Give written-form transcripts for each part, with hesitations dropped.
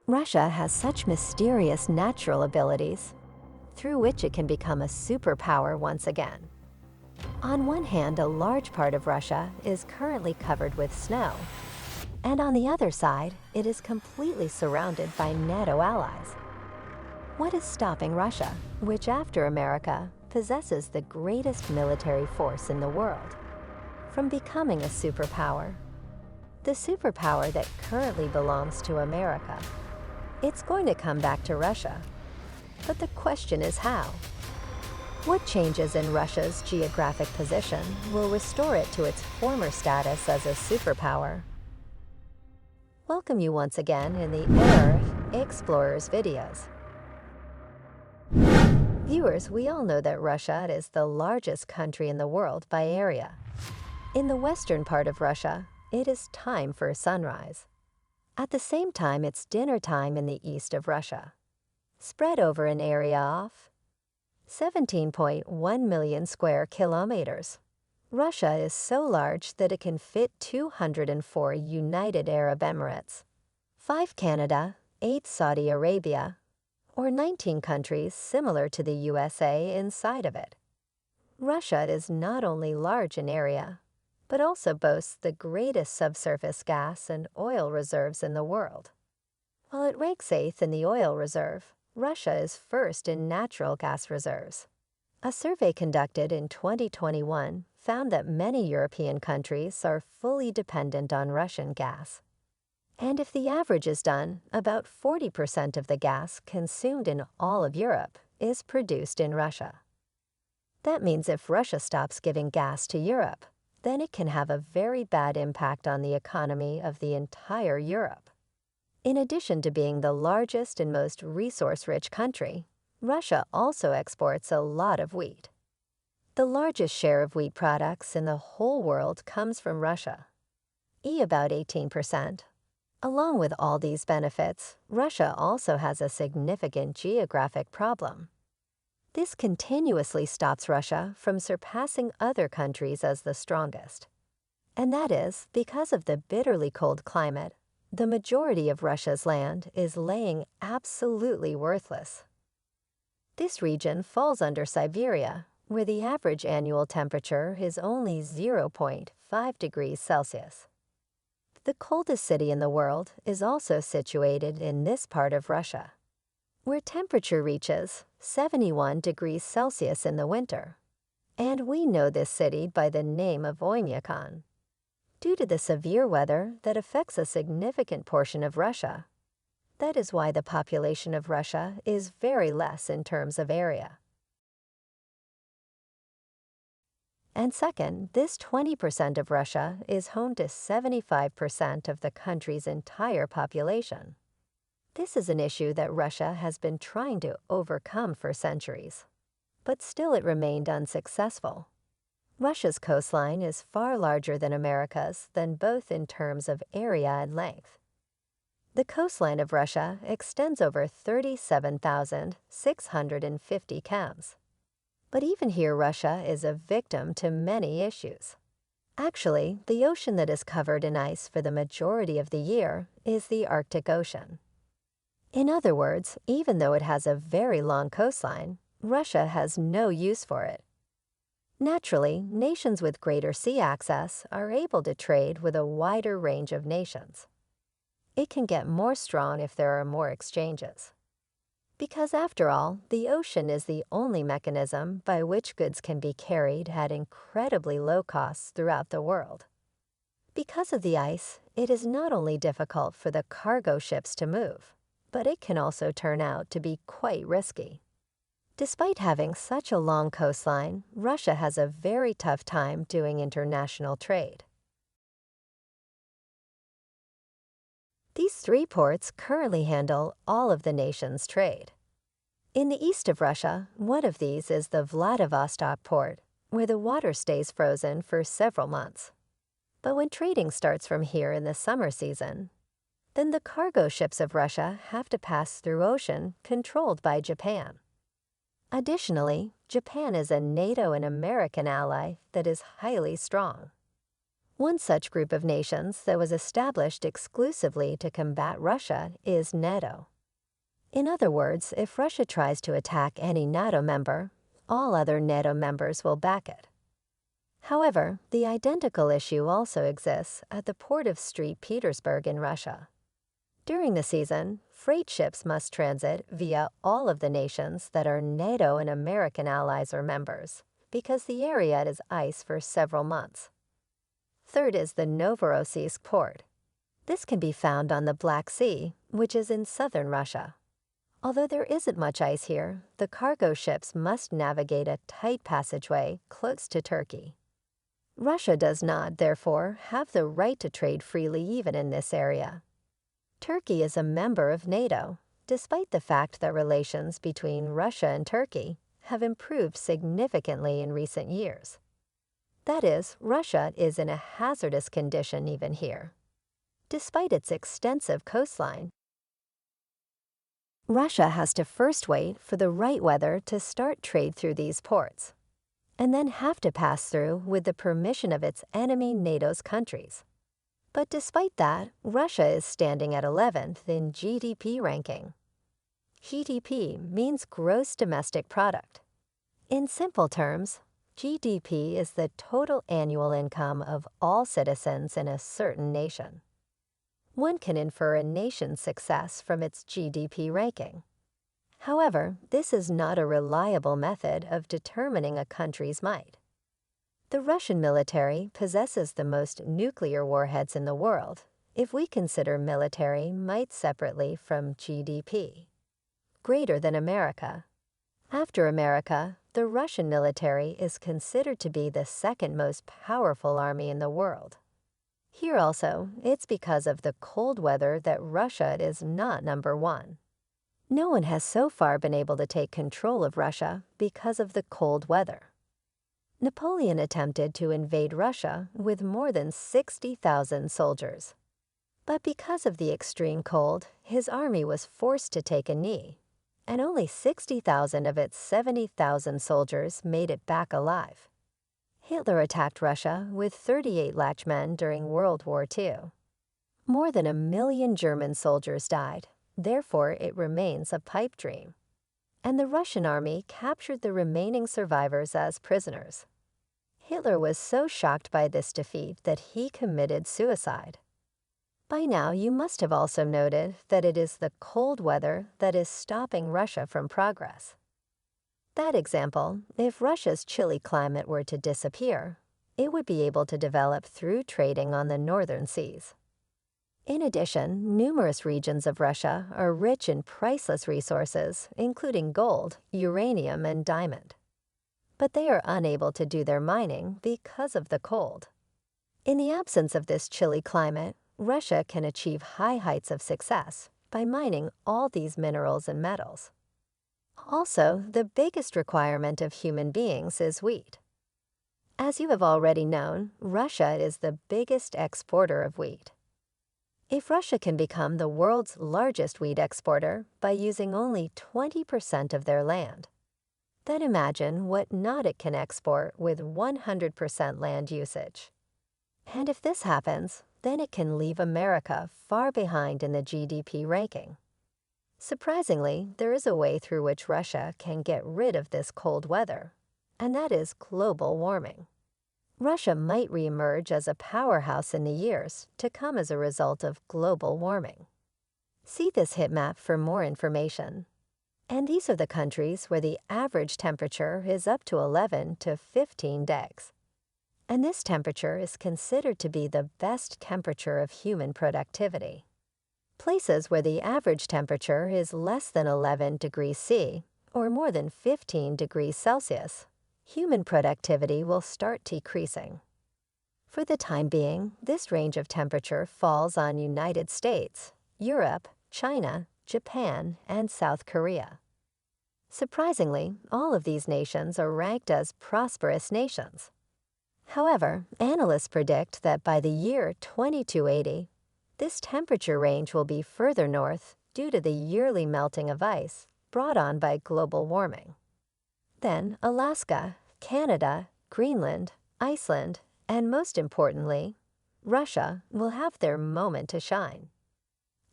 Russia has such mysterious natural abilities, through which it can become a superpower once again. On one hand, a large part of Russia is currently covered with snow, and on the other side, it is completely surrounded by NATO allies. What is stopping Russia, which after America possesses the greatest military force in the world, from becoming a superpower? The superpower that currently belongs to America. It's going to come back to Russia. But the question is how? What changes in Russia's geographic position will restore it to its former status as a superpower? Welcome you once again in the Earth Explorers videos. Viewers, we all know that Russia is the largest country in the world by area. In the western part of Russia, it is time for sunrise. At the same time, it's dinner time in the east of Russia. Spread over an area of 17.1 million square kilometers. Russia is so large that it can fit 204 United Arab Emirates, 5 Canada, 8 Saudi Arabia, or 19 countries similar to the USA inside of it. Russia is not only large in area, but also boasts the greatest subsurface gas and oil reserves in the world. While it ranks 8th in the oil reserve, Russia is first in natural gas reserves. A survey conducted in 2021 found that many European countries are fully dependent on Russian gas. And if the average is done, about 40% of the gas consumed in all of Europe is produced in Russia. That means if Russia stops giving gas to Europe, then it can have a very bad impact on the economy of the entire Europe. In addition to being the largest and most resource-rich country, Russia also exports a lot of wheat. The largest share of wheat products in the whole world comes from Russia, about 18%. Along with all these benefits, Russia also has a significant geographic problem. This continuously stops Russia from surpassing other countries as the strongest. And that is because of the bitterly cold climate. The majority of Russia's land is laying absolutely worthless. This region falls under Siberia, where the average annual temperature is only 0.5 degrees Celsius. The coldest city in the world is also situated in this part of Russia, where temperature reaches 71 degrees Celsius in the winter. And we know this city by the name of Oymyakon, due to the severe weather that affects a significant portion of Russia. That is why the population of Russia is very less in terms of area. And second, this 20% of Russia is home to 75% of the country's entire population. This is an issue that Russia has been trying to overcome for centuries, but still it remained unsuccessful. Russia's coastline is far larger than America's, both in terms of area and length. The coastline of Russia extends over 37,650 km. But even here, Russia is a victim to many issues. Actually, the ocean that is covered in ice for the majority of the year is the Arctic Ocean. In other words, even though it has a very long coastline, Russia has no use for it. Naturally, nations with greater sea access are able to trade with a wider range of nations. It can get more strong if there are more exchanges. Because after all, the ocean is the only mechanism by which goods can be carried at incredibly low costs throughout the world. Because of the ice, it is not only difficult for the cargo ships to move, but it can also turn out to be quite risky. Despite having such a long coastline, Russia has a very tough time doing international trade. These 3 ports currently handle all of the nation's trade. In the east of Russia, one of these is the Vladivostok port, where the water stays frozen for several months. But when trading starts from here in the summer season, then the cargo ships of Russia have to pass through ocean controlled by Japan. Additionally, Japan is a NATO and American ally that is highly strong. One such group of nations that was established exclusively to combat Russia is NATO. In other words, if Russia tries to attack any NATO member, all other NATO members will back it. However, the identical issue also exists at the port of St. Petersburg in Russia. During the season, freight ships must transit via all of the nations that are NATO and American allies or members, because the area is ice for several months. Third is the Novorossiysk port. This can be found on the Black Sea, which is in southern Russia. Although there isn't much ice here, the cargo ships must navigate a tight passageway close to Turkey. Russia does not, therefore, have the right to trade freely even in this area. Turkey is a member of NATO, despite the fact that relations between Russia and Turkey have improved significantly in recent years. That is, Russia is in a hazardous condition even here. Despite its extensive coastline, Russia has to first wait for the right weather to start trade through these ports, and then have to pass through with the permission of its enemy NATO's countries. But despite that, Russia is standing at 11th in GDP ranking. GDP means gross domestic product. In simple terms, GDP is the total annual income of all citizens in a certain nation. One can infer a nation's success from its GDP ranking. However, this is not a reliable method of determining a country's might. The Russian military possesses the most nuclear warheads in the world, if we consider military might separately from GDP. Greater than America. After America, the Russian military is considered to be the second most powerful army in the world. Here also, it's because of the cold weather that Russia is not number one. No one has so far been able to take control of Russia because of the cold weather. Napoleon attempted to invade Russia with more than 60,000 soldiers. But because of the extreme cold, his army was forced to take a knee, and only 60,000 of its 70,000 soldiers made it back alive. Hitler attacked Russia with 38 lakh men during World War II. More than 1 million German soldiers died. Therefore, it remains a pipe dream. And the Russian army captured the remaining survivors as prisoners. Hitler was so shocked by this defeat that he committed suicide. By now, you must have also noted that it is the cold weather that is stopping Russia from progress. That example, if Russia's chilly climate were to disappear, it would be able to develop through trading on the northern seas. In addition, numerous regions of Russia are rich in priceless resources, including gold, uranium, and diamond. But they are unable to do their mining because of the cold. In the absence of this chilly climate, Russia can achieve high heights of success by mining all these minerals and metals. Also, the biggest requirement of human beings is wheat. As you have already known, Russia is the biggest exporter of wheat. If Russia can become the world's largest wheat exporter by using only 20% of their land, then imagine what not it can export with 100% land usage. And if this happens, then it can leave America far behind in the GDP ranking. Surprisingly, there is a way through which Russia can get rid of this cold weather, and that is global warming. Russia might reemerge as a powerhouse in the years to come as a result of global warming. See this heat map for more information. And these are the countries where the average temperature is up to 11 to 15 degrees. And this temperature is considered to be the best temperature of human productivity. Places where the average temperature is less than 11 degrees C or more than 15 degrees Celsius, human productivity will start decreasing. For the time being, this range of temperature falls on United States, Europe, China, Japan, and South Korea. Surprisingly, all of these nations are ranked as prosperous nations. However, analysts predict that by the year 2280, this temperature range will be further north due to the yearly melting of ice brought on by global warming. Then Alaska, Canada, Greenland, Iceland, and most importantly, Russia will have their moment to shine.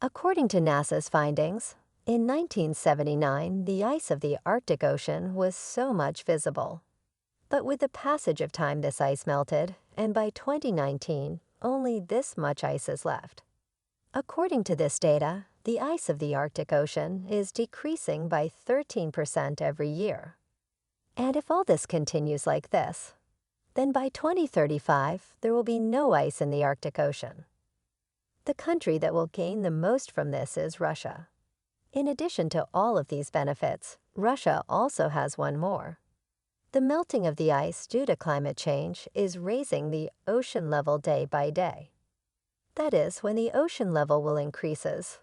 According to NASA's findings, in 1979, the ice of the Arctic Ocean was so much visible. But with the passage of time, this ice melted, and by 2019, only this much ice is left. According to this data, the ice of the Arctic Ocean is decreasing by 13% every year. And if all this continues like this, then by 2035, there will be no ice in the Arctic Ocean. The country that will gain the most from this is Russia. In addition to all of these benefits, Russia also has one more. The melting of the ice due to climate change is raising the ocean level day by day. That is, when the ocean level will increases.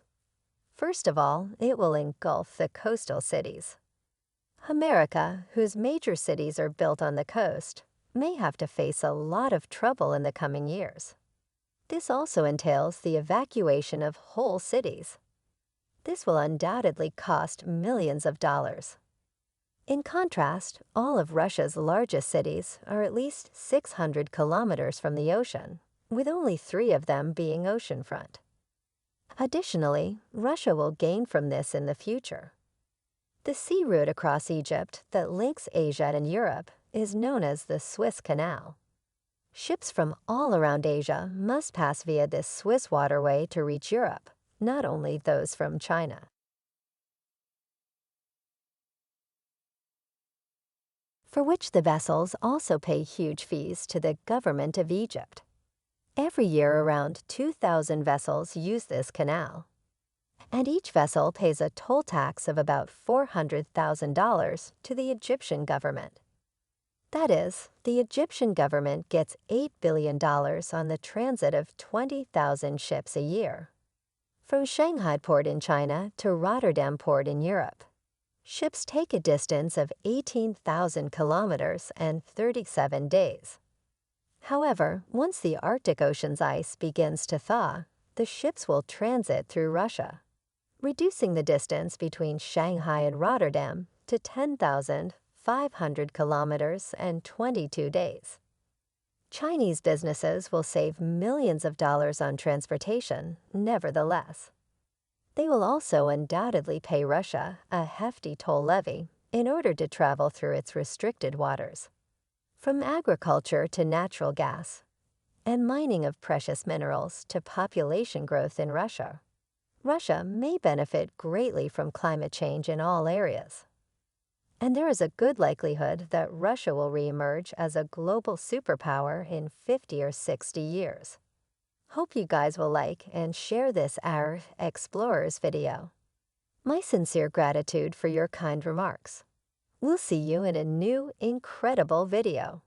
First of all, it will engulf the coastal cities. America, whose major cities are built on the coast, may have to face a lot of trouble in the coming years. This also entails the evacuation of whole cities. This will undoubtedly cost millions of dollars. In contrast, all of Russia's largest cities are at least 600 kilometers from the ocean, with only 3 of them being oceanfront. Additionally, Russia will gain from this in the future. The sea route across Egypt that links Asia and Europe is known as the Suez Canal. Ships from all around Asia must pass via this Swiss waterway to reach Europe, not only those from China. For which the vessels also pay huge fees to the government of Egypt. Every year around 2,000 vessels use this canal, and each vessel pays a toll tax of about $400,000 to the Egyptian government. That is, the Egyptian government gets $8 billion on the transit of 20,000 ships a year. From Shanghai port in China to Rotterdam port in Europe, ships take a distance of 18,000 kilometers and 37 days. However, once the Arctic Ocean's ice begins to thaw, the ships will transit through Russia, reducing the distance between Shanghai and Rotterdam to 10,500 kilometers and 22 days. Chinese businesses will save millions of dollars on transportation, nevertheless. They will also undoubtedly pay Russia a hefty toll levy in order to travel through its restricted waters. From agriculture to natural gas, and mining of precious minerals to population growth in Russia, Russia may benefit greatly from climate change in all areas. And there is a good likelihood that Russia will reemerge as a global superpower in 50 or 60 years. Hope you guys will like and share this Our Explorers video. My sincere gratitude for your kind remarks. We'll see you in a new, incredible video.